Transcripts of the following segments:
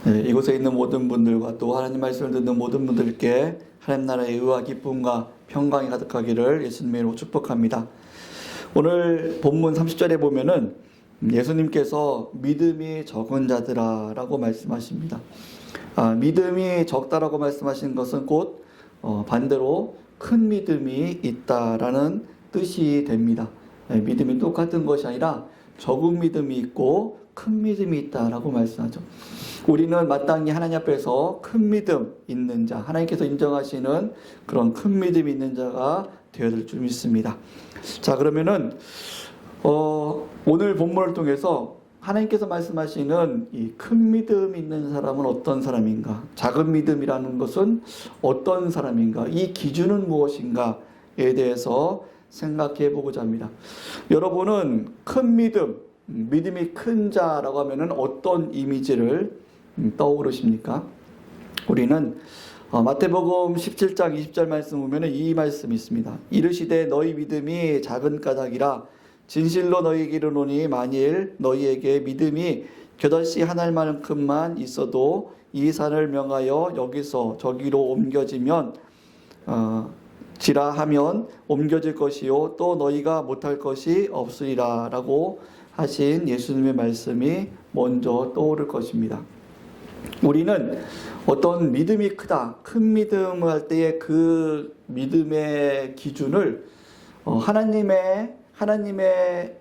네, 이곳에 있는 모든 분들과 또 하나님 말씀을 듣는 모든 분들께 하나님 나라의 의와 기쁨과 평강이 가득하기를 예수님의 이름으로 축복합니다. 오늘 본문 30절에 보면은 예수님께서 믿음이 적은 자들아 라고 말씀하십니다. 믿음이 적다라고 말씀하신 것은 곧 반대로 큰 믿음이 있다라는 뜻이 됩니다. 믿음이 똑같은 것이 아니라 적은 믿음이 있고 큰 믿음이 있다라고 말씀하죠. 우리는 마땅히 하나님 앞에서 큰 믿음 있는 자, 하나님께서 인정하시는 그런 큰 믿음이 있는 자가 되어야 될 줄 믿습니다. 자, 그러면은 오늘 본문을 통해서 하나님께서 말씀하시는 이 큰 믿음 있는 사람은 어떤 사람인가, 작은 믿음이라는 것은 어떤 사람인가, 이 기준은 무엇인가에 대해서 생각해 보고자 합니다. 여러분은 큰 믿음, 믿음이 큰 자라고 하면은 어떤 이미지를 떠오르십니까? 우리는 마태복음 17장 20절 말씀 보면은 이 말씀이 있습니다. 이르시되 너희 믿음이 작은 까닭이라 진실로 너희에게 이르노니 만일 너희에게 믿음이 겨자씨 한 알만큼만 있어도 이 산을 명하여 여기서 저기로 옮겨지면 지라 하면 옮겨질 것이요 또 너희가 못할 것이 없으리라 라고 하신 예수님의 말씀이 먼저 떠오를 것입니다. 우리는 어떤 믿음이 크다, 큰 믿음을 할 때의 그 믿음의 기준을 하나님의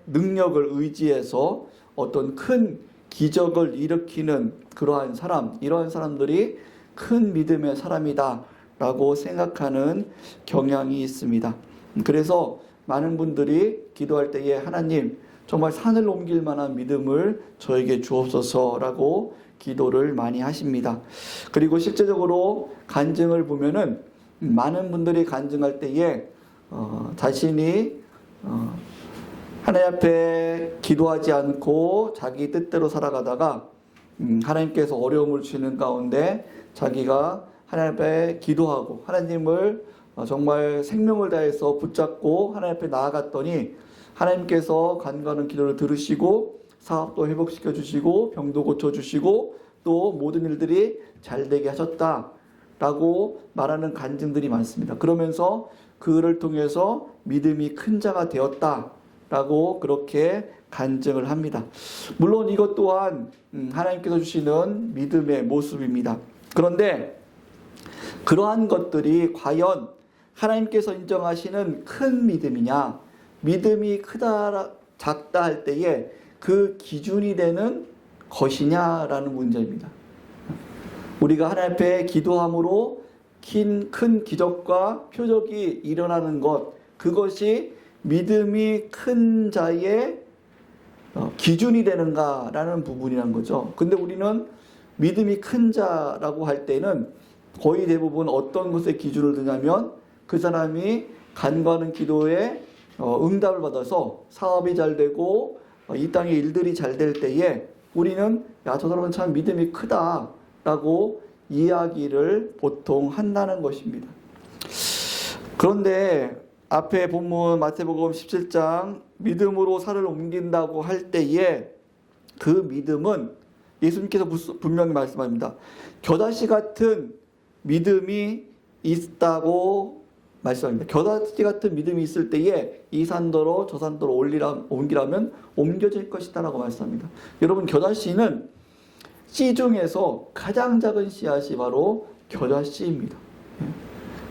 능력을 의지해서 어떤 큰 기적을 일으키는 그러한 사람, 이러한 사람들이 큰 믿음의 사람이다 라고 생각하는 경향이 있습니다. 그래서 많은 분들이 기도할 때에 하나님 정말 산을 옮길 만한 믿음을 저에게 주옵소서라고 기도를 많이 하십니다. 그리고 실제적으로 간증을 보면은 많은 분들이 간증할 때에 자신이 하나님 앞에 기도하지 않고 자기 뜻대로 살아가다가 하나님께서 어려움을 주시는 가운데 자기가 하나님 앞에 기도하고 하나님을 정말 생명을 다해서 붙잡고 하나님 앞에 나아갔더니 하나님께서 간과하는 기도를 들으시고 사업도 회복시켜 주시고 병도 고쳐 주시고 또 모든 일들이 잘 되게 하셨다라고 말하는 간증들이 많습니다. 그러면서 그를 통해서 믿음이 큰 자가 되었다라고 그렇게 간증을 합니다. 물론 이것 또한 하나님께서 주시는 믿음의 모습입니다. 그런데 그러한 것들이 과연 하나님께서 인정하시는 큰 믿음이냐, 믿음이 크다 작다 할 때에 그 기준이 되는 것이냐라는 문제입니다. 우리가 하나님 앞에 기도함으로 큰 기적과 표적이 일어나는 것, 그것이 믿음이 큰 자의 기준이 되는가라는 부분이란 거죠. 근데 우리는 믿음이 큰 자라고 할 때는 거의 대부분 어떤 것에 기준을 두냐면 그 사람이 간구하는 기도에 응답을 받아서 사업이 잘 되고 이 땅의 일들이 잘 될 때에 우리는 야, 저 사람은 참 믿음이 크다라고 이야기를 보통 한다는 것입니다. 그런데 앞에 본문 마태복음 17장 믿음으로 산을 옮긴다고 할 때에 그 믿음은 예수님께서 분명히 말씀합니다. 겨자씨 같은 믿음이 있다고 말씀합니다. 겨자씨 같은 믿음이 있을 때에 이 산더러 저 산더러 옮기라면 옮겨질 것이다 라고 말씀합니다. 여러분, 겨자씨는 씨 중에서 가장 작은 씨앗이 바로 겨자씨입니다.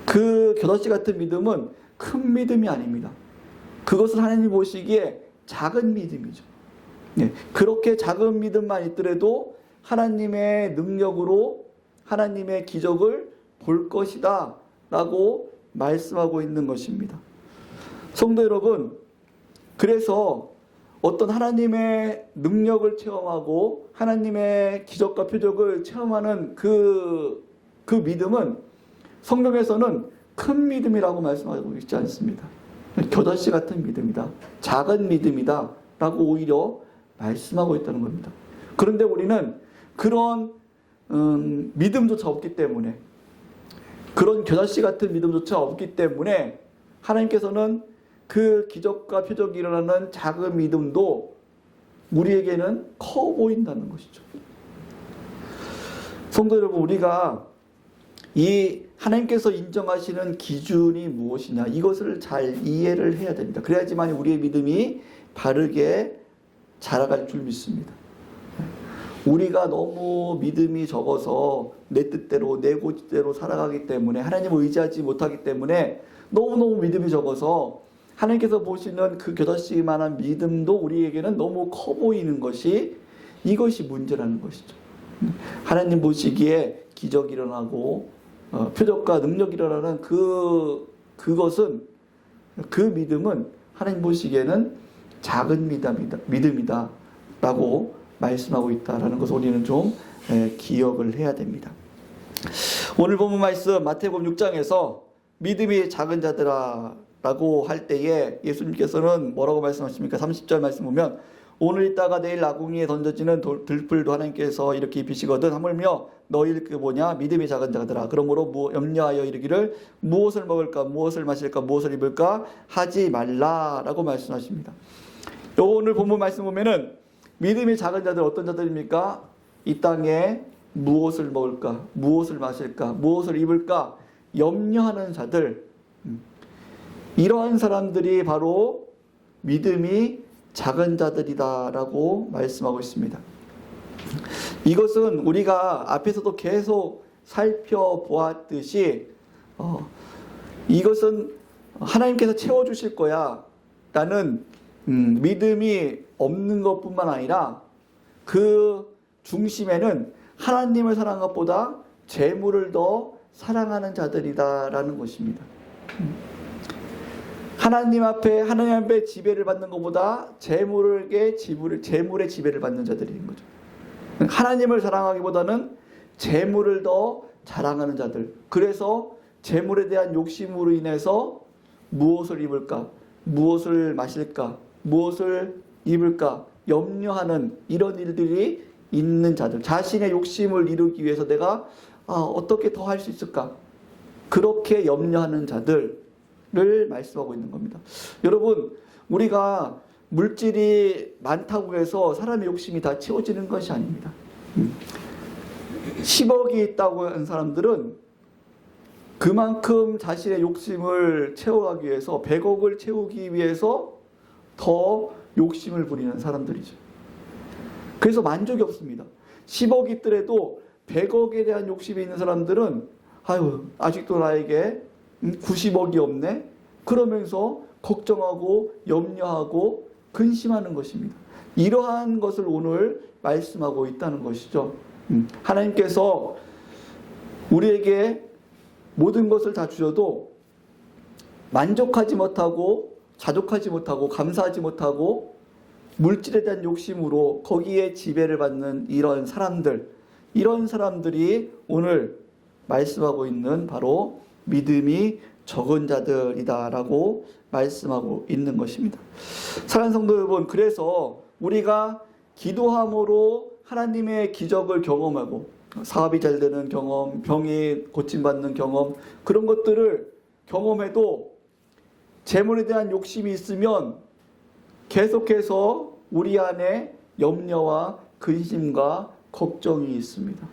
그 겨자씨 같은 믿음은 큰 믿음이 아닙니다. 그것은 하나님 보시기에 작은 믿음이죠. 그렇게 작은 믿음만 있더라도 하나님의 능력으로 하나님의 기적을 볼 것이다 라고 말씀하고 있는 것입니다. 성도 여러분, 그래서 어떤 하나님의 능력을 체험하고 하나님의 기적과 표적을 체험하는 그 믿음은 성경에서는 큰 믿음이라고 말씀하고 있지 않습니다. 겨자씨 같은 믿음이다, 작은 믿음이다 라고 오히려 말씀하고 있다는 겁니다. 그런데 우리는 그런 믿음조차 없기 때문에, 그런 겨자씨 같은 믿음조차 없기 때문에 하나님께서는 그 기적과 표적이 일어나는 작은 믿음도 우리에게는 커 보인다는 것이죠. 성도 여러분, 우리가 이 하나님께서 인정하시는 기준이 무엇이냐, 이것을 잘 이해를 해야 됩니다. 그래야지만 우리의 믿음이 바르게 자라갈 줄 믿습니다. 우리가 너무 믿음이 적어서 내 뜻대로 내 고집대로 살아가기 때문에, 하나님을 의지하지 못하기 때문에 너무너무 믿음이 적어서 하나님께서 보시는 그 겨자씨만한 믿음도 우리에게는 너무 커 보이는 것이, 이것이 문제라는 것이죠. 하나님 보시기에 기적이 일어나고 표적과 능력이 일어나는 그것은, 그 믿음은 하나님 보시기에는 작은 믿음이다 라고 말씀하고 있다라는 것을 우리는 좀 기억을 해야 됩니다. 오늘 본문 말씀 마태복음 6장에서 믿음이 작은 자들아 라고 할 때에 예수님께서는 뭐라고 말씀하십니까? 30절 말씀 보면, 오늘 있다가 내일 아궁이에 던져지는 들풀도 하나님께서 이렇게 입히시거든 하물며 너희를 믿음이 작은 자들아, 그러므로 염려하여 이르기를 무엇을 먹을까, 무엇을 마실까, 무엇을 입을까 하지 말라라고 말씀하십니다. 오늘 본문 말씀 보면은 믿음이 작은 자들, 어떤 자들입니까? 이 땅에 무엇을 먹을까, 무엇을 마실까, 무엇을 입을까 염려하는 자들, 이러한 사람들이 바로 믿음이 작은 자들이다라고 말씀하고 있습니다. 이것은 우리가 앞에서도 계속 살펴보았듯이 이것은 하나님께서 채워주실 거야 라는 믿음이 없는 것뿐만 아니라, 그 중심에는 하나님을 사랑하는 것보다 재물을 더 사랑하는 자들이다라는 것입니다. 하나님 앞에 지배를 받는 것보다 재물의 지배를 받는 자들인 거죠. 하나님을 사랑하기보다는 재물을 더 자랑하는 자들. 그래서 재물에 대한 욕심으로 인해서 무엇을 입을까, 무엇을 마실까, 무엇을 입을까 염려하는 이런 일들이 있는 자들, 자신의 욕심을 이루기 위해서 내가 어떻게 더 할 수 있을까, 그렇게 염려하는 자들을 말씀하고 있는 겁니다. 여러분, 우리가 물질이 많다고 해서 사람의 욕심이 다 채워지는 것이 아닙니다. 10억이 있다고 하는 사람들은 그만큼 자신의 욕심을 채워가기 위해서, 100억을 채우기 위해서 더 욕심을 부리는 사람들이죠. 그래서 만족이 없습니다. 10억이 있더라도 100억에 대한 욕심이 있는 사람들은 아직도 나에게 90억이 없네? 그러면서 걱정하고 염려하고 근심하는 것입니다. 이러한 것을 오늘 말씀하고 있다는 것이죠. 하나님께서 우리에게 모든 것을 다 주셔도 만족하지 못하고 자족하지 못하고 감사하지 못하고 물질에 대한 욕심으로 거기에 지배를 받는 이런 사람들이 오늘 말씀하고 있는 바로 믿음이 적은 자들이다라고 말씀하고 있는 것입니다. 사랑하는 성도 여러분, 그래서 우리가 기도함으로 하나님의 기적을 경험하고, 사업이 잘 되는 경험, 병이 고침받는 경험, 그런 것들을 경험해도 재물에 대한 욕심이 있으면 계속해서 우리 안에 염려와 근심과 걱정이 있습니다.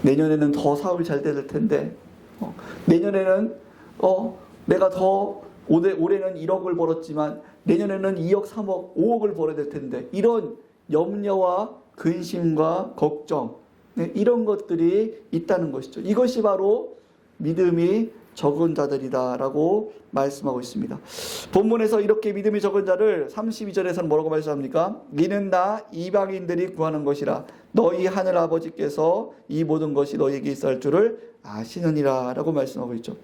내년에는 더 사업이 잘 될 텐데, 내년에는 내가 올해는 1억을 벌었지만 내년에는 2억, 3억, 5억을 벌어야 될 텐데, 이런 염려와 근심과 걱정, 이런 것들이 있다는 것이죠. 이것이 바로 믿음이 적은 자들이다라고 말씀하고 있습니다. 본문에서 이렇게 믿음이 적은 자를 32절에서는 뭐라고 말씀합니까? 이는 다 이방인들이 구하는 것이라 너희 하늘 아버지께서 이 모든 것이 너희에게 있을 줄을 아시느니라 라고 말씀하고 있죠.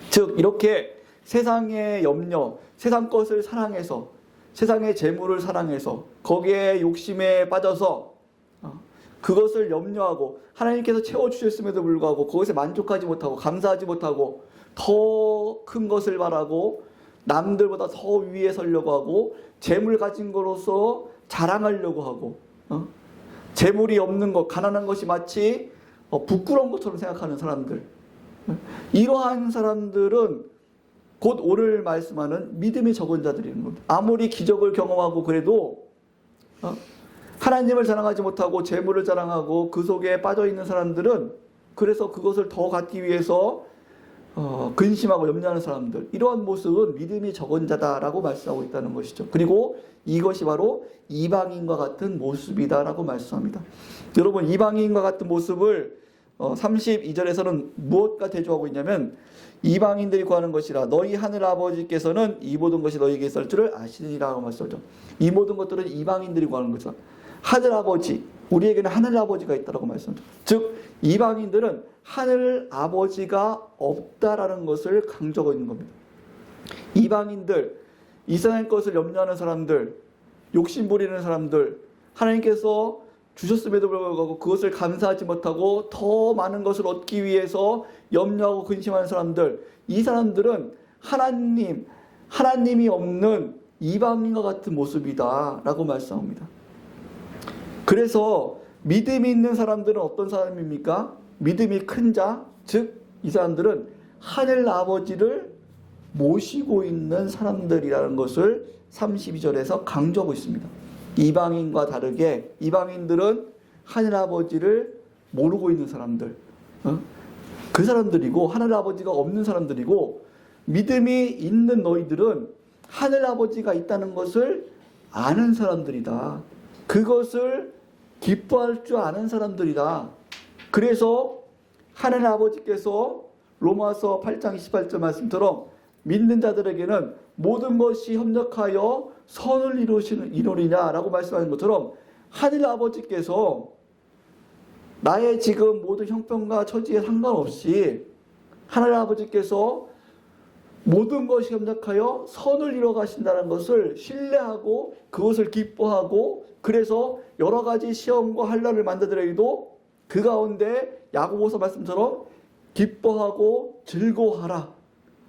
즉 이렇게 세상의 염려, 세상 것을 사랑해서, 세상의 재물을 사랑해서 거기에 욕심에 빠져서 그것을 염려하고 하나님께서 채워주셨음에도 불구하고 그것에 만족하지 못하고 감사하지 못하고 더 큰 것을 바라고 남들보다 더 위에 서려고 하고 재물 가진 거로서 자랑하려고 하고 재물이 없는 것, 가난한 것이 마치 부끄러운 것처럼 생각하는 사람들, 이러한 사람들은 곧 오늘 말씀하는 믿음이 적은 자들이는 겁니다. 아무리 기적을 경험하고 그래도 하나님을 자랑하지 못하고 재물을 자랑하고 그 속에 빠져 있는 사람들은 그래서 그것을 더 갖기 위해서 근심하고 염려하는 사람들, 이러한 모습은 믿음이 적은 자다라고 말씀하고 있다는 것이죠. 그리고 이것이 바로 이방인과 같은 모습이다라고 말씀합니다. 여러분, 이방인과 같은 모습을 32절에서는 무엇과 대조하고 있냐면, 이방인들이 구하는 것이라 너희 하늘 아버지께서는 이 모든 것이 너희에게 있을 줄을 아시느니라고 말씀하죠. 이 모든 것들은 이방인들이 구하는 것이다. 하늘 아버지, 우리에게는 하늘 아버지가 있다라고 말씀하죠. 즉 이방인들은 하늘 아버지가 없다라는 것을 강조하고 있는 겁니다. 이방인들, 이스라엘 것을 염려하는 사람들, 욕심 부리는 사람들, 하나님께서 주셨음에도 불구하고 그것을 감사하지 못하고 더 많은 것을 얻기 위해서 염려하고 근심하는 사람들, 이 사람들은 하나님이 없는 이방인과 같은 모습이다 라고 말씀합니다. 그래서 믿음이 있는 사람들은 어떤 사람입니까? 믿음이 큰 자, 즉 이 사람들은 하늘 아버지를 모시고 있는 사람들이라는 것을 32절에서 강조하고 있습니다. 이방인과 다르게 이방인들은 하늘 아버지를 모르고 있는 사람들, 그 사람들이고 하늘 아버지가 없는 사람들이고, 믿음이 있는 너희들은 하늘 아버지가 있다는 것을 아는 사람들이다. 그것을 기뻐할 줄 아는 사람들이다. 그래서 하늘 아버지께서 로마서 8장 28절 말씀처럼 믿는 자들에게는 모든 것이 협력하여 선을 이루리냐라고 말씀하는 것처럼, 하늘 아버지께서 나의 지금 모든 형편과 처지에 상관없이 하늘 아버지께서 모든 것이 협력하여 선을 이루어 가신다는 것을 신뢰하고 그것을 기뻐하고, 그래서 여러 가지 시험과 환난을 만나더라도 그 가운데 야고보서 말씀처럼 기뻐하고 즐거워하라,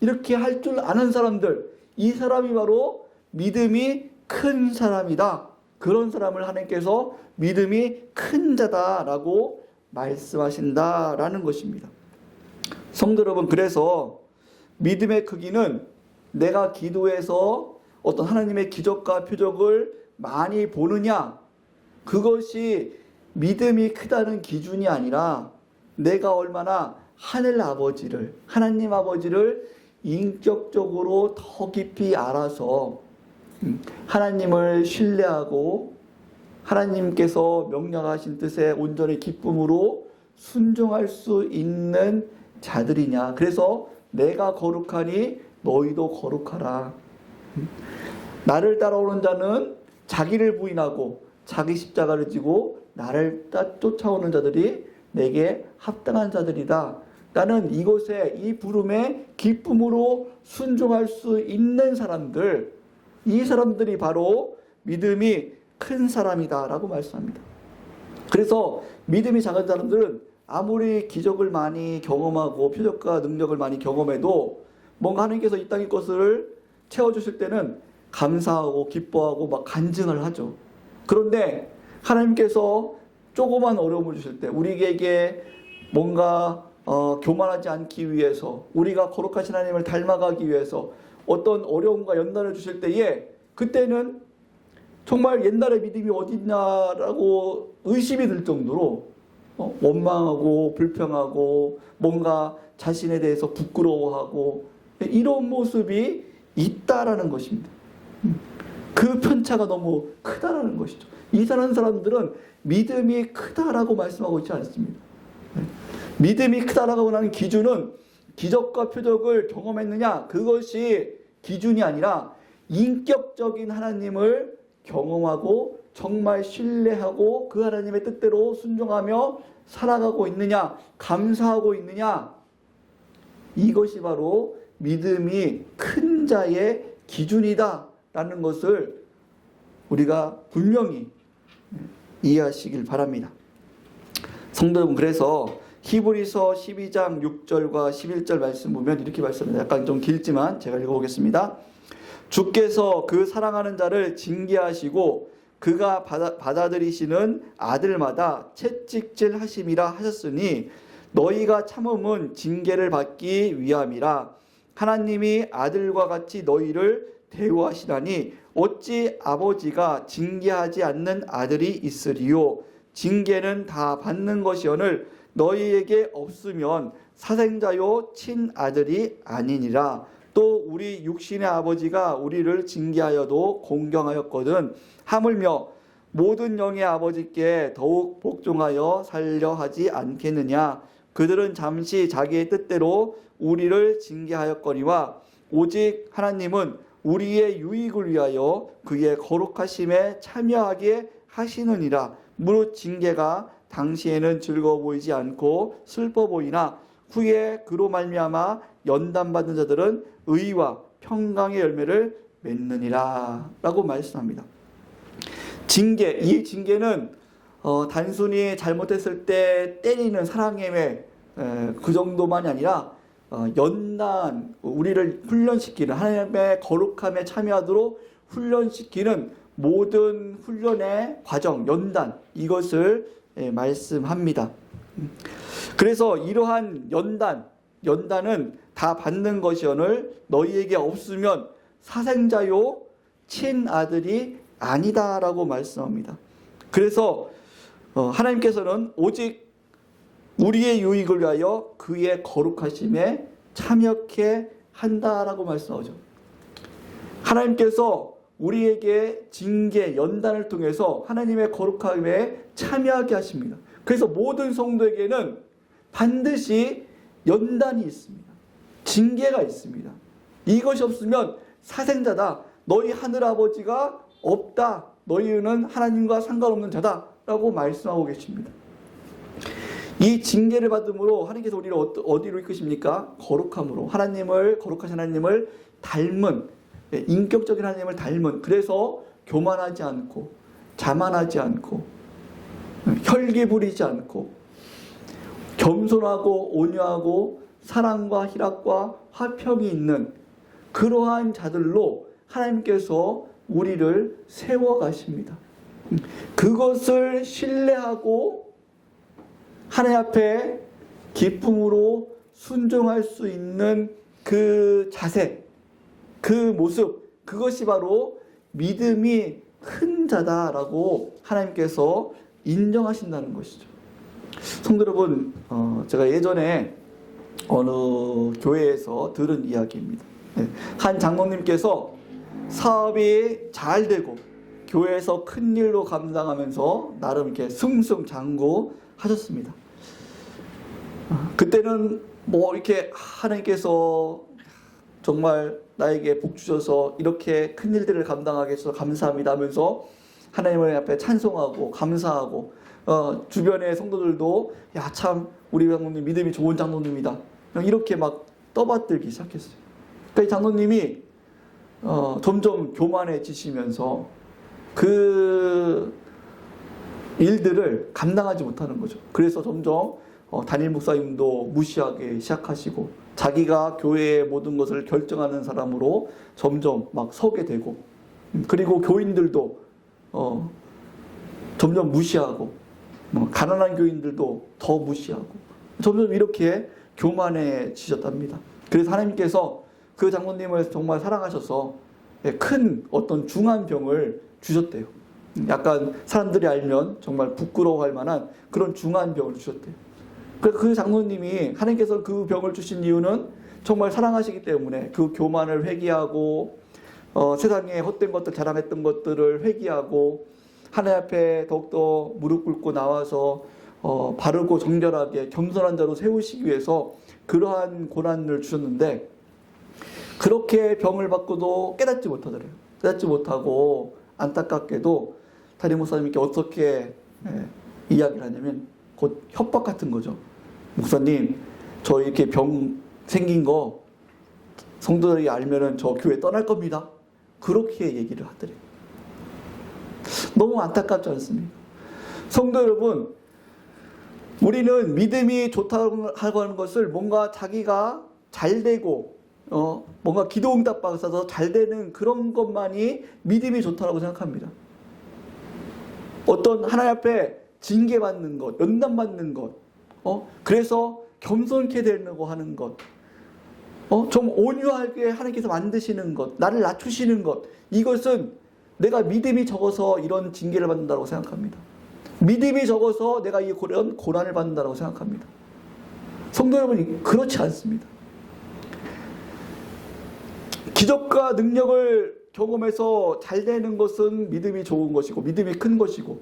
이렇게 할 줄 아는 사람들, 이 사람이 바로 믿음이 큰 사람이다. 그런 사람을 하나님께서 믿음이 큰 자다라고 말씀하신다라는 것입니다. 성도 여러분, 그래서 믿음의 크기는 내가 기도해서 어떤 하나님의 기적과 표적을 많이 보느냐, 그것이 믿음이 크다는 기준이 아니라 내가 얼마나 하나님 아버지를 인격적으로 더 깊이 알아서 하나님을 신뢰하고 하나님께서 명령하신 뜻에 온전히 기쁨으로 순종할 수 있는 자들이냐. 그래서 내가 거룩하니 너희도 거룩하라. 나를 따라오는 자는 자기를 부인하고 자기 십자가를 지고 나를 쫓아오는 자들이 내게 합당한 자들이다. 나는 이곳에 이 부름에 기쁨으로 순종할 수 있는 사람들, 이 사람들이 바로 믿음이 큰 사람이다 라고 말씀합니다. 그래서 믿음이 작은 사람들은 아무리 기적을 많이 경험하고 표적과 능력을 많이 경험해도 뭔가 하나님께서 이 땅의 것을 채워주실 때는 감사하고 기뻐하고 막 간증을 하죠. 그런데 하나님께서 조그만 어려움을 주실 때, 우리에게 뭔가 교만하지 않기 위해서, 우리가 거룩하신 하나님을 닮아가기 위해서 어떤 어려움과 연단을 주실 때에, 그때는 정말 옛날의 믿음이 어딨냐라고 의심이 들 정도로 원망하고 불평하고 뭔가 자신에 대해서 부끄러워하고 이런 모습이 있다라는 것입니다. 그 편차가 너무 크다라는 것이죠. 이사라는 사람들은 믿음이 크다라고 말씀하고 있지 않습니다. 믿음이 크다라고 하는 기준은 기적과 표적을 경험했느냐, 그것이 기준이 아니라 인격적인 하나님을 경험하고 정말 신뢰하고 그 하나님의 뜻대로 순종하며 살아가고 있느냐, 감사하고 있느냐, 이것이 바로 믿음이 큰 자의 기준이다 라는 것을 우리가 분명히 이해하시길 바랍니다. 성도 여러분, 그래서 히브리서 12장 6절과 11절 말씀 보면 이렇게 말씀합니다. 약간 좀 길지만 제가 읽어보겠습니다. 주께서 그 사랑하는 자를 징계하시고 그가 받아들이시는 아들마다 채찍질 하심이라 하셨으니 너희가 참음은 징계를 받기 위함이라. 하나님이 아들과 같이 너희를 대우하시나니 어찌 아버지가 징계하지 않는 아들이 있으리요. 징계는 다 받는 것이오늘 너희에게 없으면 사생자요 친아들이 아니니라. 또 우리 육신의 아버지가 우리를 징계하여도 공경하였거든 하물며 모든 영의 아버지께 더욱 복종하여 살려 하지 않겠느냐. 그들은 잠시 자기의 뜻대로 우리를 징계하였거니와 오직 하나님은 우리의 유익을 위하여 그의 거룩하심에 참여하게 하시느니라. 무릇 징계가 당시에는 즐거워 보이지 않고 슬퍼 보이나 후에 그로 말미암아 연단받는 자들은 의와 평강의 열매를 맺느니라 라고 말씀합니다. 이 징계는 단순히 잘못했을 때 때리는 사랑의 그 정도만이 아니라 연단, 우리를 훈련시키는, 하나님의 거룩함에 참여하도록 훈련시키는 모든 훈련의 과정, 연단, 이것을 말씀합니다. 그래서 이러한 연단은 다 받는 것이오늘 너희에게 없으면 사생자요 친아들이 아니다라고 말씀합니다. 그래서 하나님께서는 오직 우리의 유익을 위하여 그의 거룩하심에 참여케 한다라고 말씀하죠. 하나님께서 우리에게 징계, 연단을 통해서 하나님의 거룩함에 참여하게 하십니다. 그래서 모든 성도에게는 반드시 연단이 있습니다. 징계가 있습니다. 이것이 없으면 사생자다. 너희 하늘아버지가 없다. 너희는 하나님과 상관없는 자다. 라고 말씀하고 계십니다. 이 징계를 받음으로 하나님께서 우리를 어디로 이끄십니까? 거룩함으로. 거룩하신 하나님을 닮은, 인격적인 하나님을 닮은, 그래서 교만하지 않고, 자만하지 않고, 혈기 부리지 않고, 겸손하고 온유하고 사랑과 희락과 화평이 있는 그러한 자들로 하나님께서 우리를 세워가십니다. 그것을 신뢰하고 하나님 앞에 기쁨으로 순종할 수 있는 그 자세, 그 모습, 그것이 바로 믿음이 큰 자다라고 하나님께서 인정하신다는 것이죠. 성도 여러분, 제가 예전에 어느 교회에서 들은 이야기입니다. 한 장로님께서 사업이 잘 되고 교회에서 큰 일로 감당하면서 나름 이렇게 승승장구하셨습니다. 그때는 이렇게 하나님께서 정말 나에게 복 주셔서 이렇게 큰 일들을 감당하게 해주셔서 감사합니다 하면서 하나님을 앞에 찬송하고 감사하고 주변의 성도들도 야, 참 우리 장로님 믿음이 좋은 장로님이다 이렇게 막 떠받들기 시작했어요. 그러니까 이 장로님이 점점 교만해지시면서 그 일들을 감당하지 못하는 거죠. 그래서 점점 담임 목사님도 무시하기 시작하시고 자기가 교회의 모든 것을 결정하는 사람으로 점점 막 서게 되고 그리고 교인들도 점점 무시하고 가난한 교인들도 더 무시하고 점점 이렇게 교만해지셨답니다. 그래서 하나님께서 그 장로님을 정말 사랑하셔서 큰 어떤 중한 병을 주셨대요. 약간 사람들이 알면 정말 부끄러워할 만한 그런 중한 병을 주셨대요. 그 장로님이 하나님께서 그 병을 주신 이유는 정말 사랑하시기 때문에 그 교만을 회개하고 세상에 헛된 것들 자랑했던 것들을 회개하고 하나님 앞에 더욱더 무릎 꿇고 나와서 바르고 정결하게 겸손한 자로 세우시기 위해서 그러한 고난을 주셨는데 그렇게 병을 받고도 깨닫지 못하더래요. 깨닫지 못하고 안타깝게도 담임 목사님께 어떻게 이야기를 하냐면 곧 협박 같은 거죠. 목사님, 저 이렇게 병 생긴 거 성도들이 알면은 저 교회 떠날 겁니다. 그렇게 얘기를 하더래요. 너무 안타깝지 않습니까? 성도 여러분, 우리는 믿음이 좋다고 하는 것을 뭔가 자기가 잘 되고 뭔가 기도응답 받아서 잘 되는 그런 것만이 믿음이 좋다고 생각합니다. 어떤 하나님 앞에 징계받는 것, 연단받는 것, 그래서 겸손케 되려고 하는 것, 좀 온유하게 하나님께서 만드시는 것, 나를 낮추시는 것, 이것은 내가 믿음이 적어서 이런 징계를 받는다고 생각합니다. 믿음이 적어서 내가 이런 고난을 받는다고 생각합니다. 성도 여러분, 그렇지 않습니다. 기적과 능력을 경험해서 잘 되는 것은 믿음이 좋은 것이고 믿음이 큰 것이고,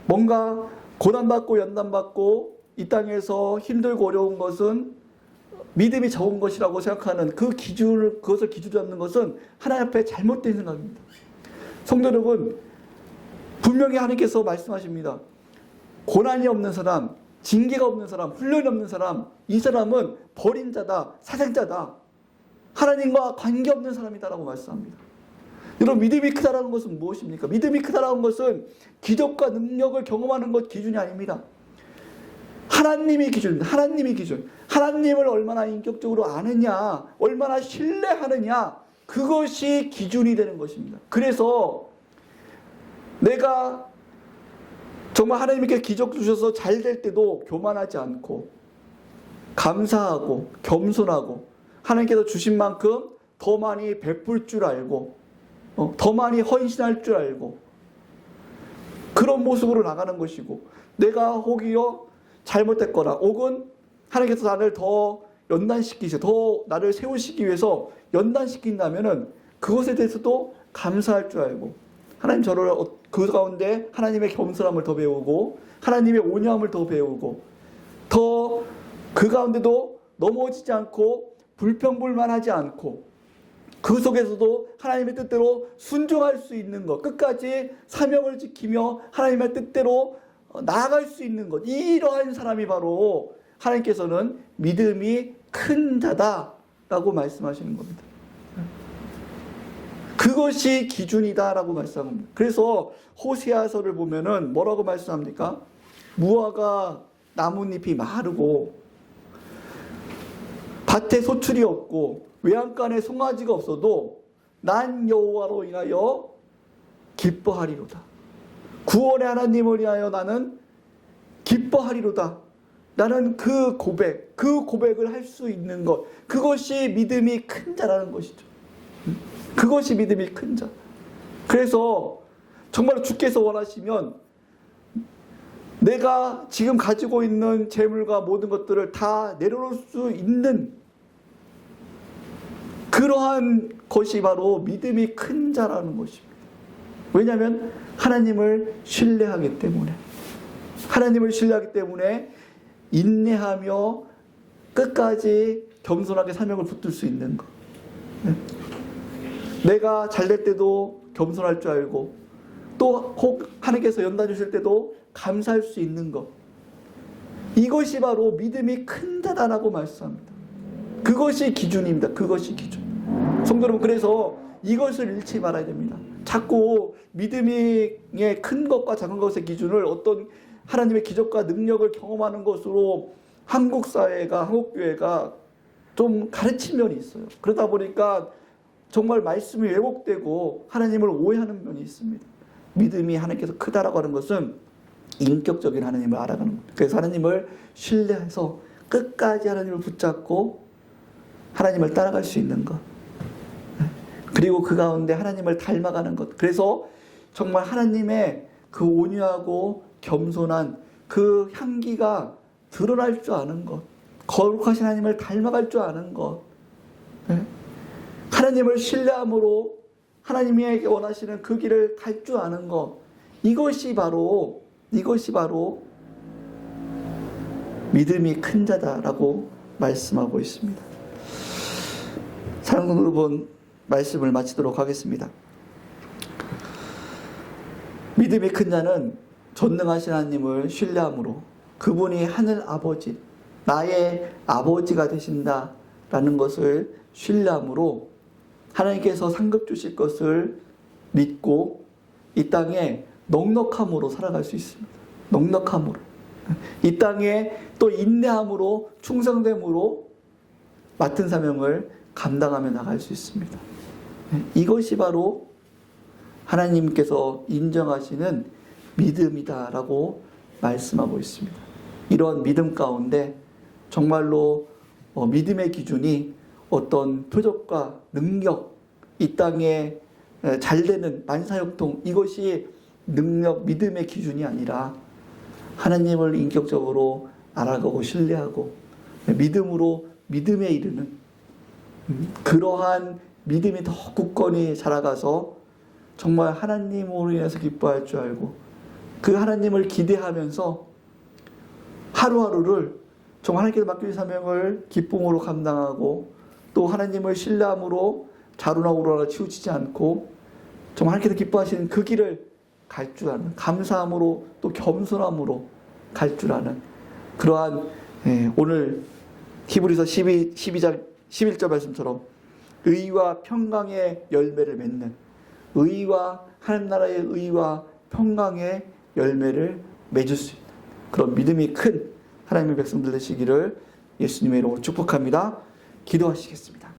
뭔가 고난받고 연단받고 이 땅에서 힘들고 어려운 것은 믿음이 적은 것이라고 생각하는 그것을 기준으로 잡는 것은 하나님 앞에 잘못된 생각입니다. 성도 여러분, 분명히 하나님께서 말씀하십니다. 고난이 없는 사람, 징계가 없는 사람, 훈련이 없는 사람, 이 사람은 버린 자다, 사생자다, 하나님과 관계없는 사람이다라고 말씀합니다. 여러분, 믿음이 크다라는 것은 무엇입니까? 믿음이 크다라는 것은 기적과 능력을 경험하는 것 기준이 아닙니다. 하나님이 기준입니다. 하나님이 기준. 하나님을 얼마나 인격적으로 아느냐, 얼마나 신뢰하느냐, 그것이 기준이 되는 것입니다. 그래서 내가 정말 하나님께 기적 주셔서 잘 될 때도 교만하지 않고 감사하고 겸손하고 하나님께서 주신 만큼 더 많이 베풀 줄 알고 더 많이 헌신할 줄 알고 그런 모습으로 나가는 것이고, 내가 혹여 잘못됐거나 혹은 하나님께서 나를 더 연단시키셔, 더 나를 세우시기 위해서 연단시킨다면은 그것에 대해서도 감사할 줄 알고, 하나님 저를 그 가운데 하나님의 겸손함을 더 배우고 하나님의 온유함을 더 배우고, 더 그 가운데도 넘어지지 않고 불평불만하지 않고 그 속에서도 하나님의 뜻대로 순종할 수 있는 것, 끝까지 사명을 지키며 하나님의 뜻대로 나아갈 수 있는 것, 이러한 사람이 바로 하나님께서는 믿음이 큰 자다라고 말씀하시는 겁니다. 그것이 기준이다라고 말씀합니다. 그래서 호세아서를 보면은 뭐라고 말씀합니까? 무화과 나뭇잎이 마르고 밭에 소출이 없고 외양간에 송아지가 없어도 난 여호와로 인하여 기뻐하리로다. 구원의 하나님을 위하여 나는 기뻐하리로다. 나는 그 고백을 할 수 있는 것, 그것이 믿음이 큰 자라는 것이죠. 그것이 믿음이 큰 자. 그래서 정말 주께서 원하시면 내가 지금 가지고 있는 재물과 모든 것들을 다 내려놓을 수 있는 그러한 것이 바로 믿음이 큰 자라는 것입니다. 왜냐하면 하나님을 신뢰하기 때문에, 하나님을 신뢰하기 때문에 인내하며 끝까지 겸손하게 사명을 붙들 수 있는 것. 내가 잘될 때도 겸손할 줄 알고 또 혹 하나님께서 연단 주실 때도 감사할 수 있는 것, 이것이 바로 믿음이 큰 자다라고 말씀합니다. 그것이 기준입니다. 그것이 기준. 성도 여러분, 그래서 이것을 잃지 말아야 됩니다. 자꾸 믿음의 큰 것과 작은 것의 기준을 어떤 하나님의 기적과 능력을 경험하는 것으로 한국 사회가, 한국 교회가 좀 가르친 면이 있어요. 그러다 보니까 정말 말씀이 왜곡되고 하나님을 오해하는 면이 있습니다. 믿음이 하나님께서 크다라고 하는 것은 인격적인 하나님을 알아가는 겁니다. 그래서 하나님을 신뢰해서 끝까지 하나님을 붙잡고 하나님을 따라갈 수 있는 것, 그리고 그 가운데 하나님을 닮아가는 것, 그래서 정말 하나님의 그 온유하고 겸손한 그 향기가 드러날 줄 아는 것, 거룩하신 하나님을 닮아갈 줄 아는 것, 하나님을 신뢰함으로 하나님에게 원하시는 그 길을 갈 줄 아는 것, 이것이 바로 믿음이 큰 자다라고 말씀하고 있습니다. 사랑하는 여러분, 말씀을 마치도록 하겠습니다. 믿음이 큰 자는 전능하신 하나님을 신뢰함으로 그분이 하늘 아버지, 나의 아버지가 되신다라는 것을 신뢰함으로 하나님께서 상급 주실 것을 믿고 이 땅에 넉넉함으로 살아갈 수 있습니다. 넉넉함으로. 이 땅에 또 인내함으로, 충성됨으로 맡은 사명을 감당하며 나갈 수 있습니다. 이것이 바로 하나님께서 인정하시는 믿음이다라고 말씀하고 있습니다. 이런 믿음 가운데 정말로 믿음의 기준이 어떤 표적과 능력, 이 땅에 잘 되는 만사형통, 이것이 능력, 믿음의 기준이 아니라 하나님을 인격적으로 알아가고 신뢰하고 믿음으로 믿음에 이르는 그러한 믿음이 더 굳건히 자라가서 정말 하나님으로 인해서 기뻐할 줄 알고 그 하나님을 기대하면서 하루하루를 정말 하나님께서 맡겨진 사명을 기쁨으로 감당하고 또 하나님을 신뢰함으로 자루나 우러나 치우치지 않고 정말 하나님께서 기뻐하시는 그 길을 갈 줄 아는, 감사함으로 또 겸손함으로 갈 줄 아는 그러한 오늘 히브리서 12장 11절 말씀처럼 의와 평강의 열매를 맺는, 의와 하나님 나라의 의와 평강의 열매를 맺을 수 있는 그런 믿음이 큰 하나님의 백성들 되시기를 예수님의 이름으로 축복합니다. 기도하시겠습니다.